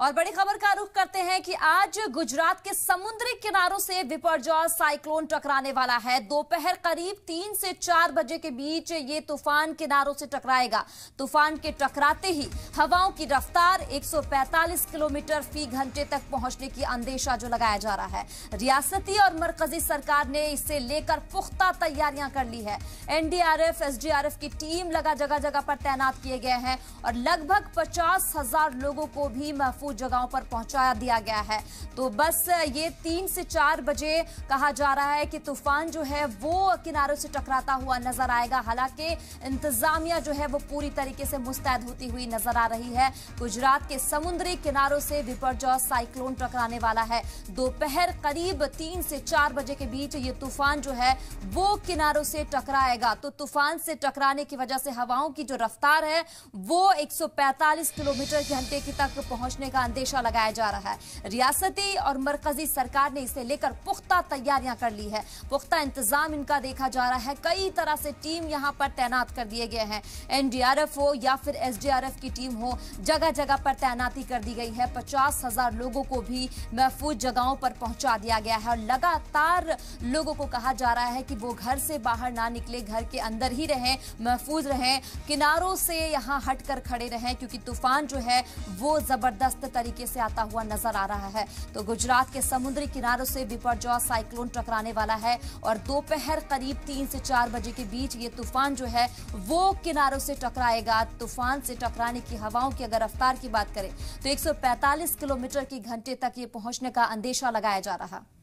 और बड़ी खबर का रुख करते हैं कि आज गुजरात के समुद्री किनारों से बिपरजॉय साइक्लोन टकराने वाला है। दोपहर करीब 3 से 4 बजे के बीच ये तूफान किनारों से टकराएगा। तूफान के टकराते ही हवाओं की रफ्तार 145 किलोमीटर फी घंटे तक पहुंचने की अंदेशा जो लगाया जा रहा है। रियासती और मरकजी सरकार ने इसे लेकर पुख्ता तैयारियां कर ली है। एनडीआरएफ, एसडीआरएफ की टीम जगह जगह पर तैनात किए गए हैं और लगभग 50,000 लोगों को भी महफूज जगहों पर पहुंचा दिया गया है। तो बस ये 3 से 4 बजे कहा जा रहा है कि तूफान जो है वो किनारों से टकराता हुआ नजर आएगा। हालांकि इंतजामिया जो है वो पूरी तरीके से मुस्तैद होती हुई नजर आ रही है। गुजरात के समुद्री किनारों से बिपरजॉय साइक्लोन टकराने वाला है। दोपहर करीब 3 से 4 बजे के बीच ये तूफान जो है वो किनारों से टकराएगा। तो तूफान से टकराने की वजह से हवाओं की जो रफ्तार है वो 145 किलोमीटर घंटे की तक पहुंचने का अंदेशा लगाया जा रहा है। रियासती और मरकजी सरकार ने इसे लेकर पुख्ता तैयारियां कर ली है। पुख्ता इंतजाम इनका देखा जा रहा है। कई तरह से टीम यहां पर तैनात कर दिए गए हैं। एनडीआरएफ हो या फिर एसडीआरएफ की टीम हो, जगह जगह पर तैनाती कर दी गई है। 50,000 लोगों को भी महफूज जगहों पर पहुंचा दिया गया है और लगातार लोगों को कहा जा रहा है कि वो घर से बाहर ना निकले, घर के अंदर ही रहें, महफूज रहें, किनारों से यहां हटकर खड़े रहें, क्योंकि तूफान जो है वो जबरदस्त तरीके से आता हुआ नजर आ रहा है। तो गुजरात के समुद्री किनारों से बिपरजॉय साइक्लोन टकराने वाला है और दोपहर करीब 3 से 4 बजे के बीच ये तूफान जो है वो किनारों से टकराएगा। तूफान से टकराने की हवाओं की अगर रफ्तार की बात करें तो 145 किलोमीटर की घंटे तक ये पहुंचने का अंदेशा लगाया जा रहा है।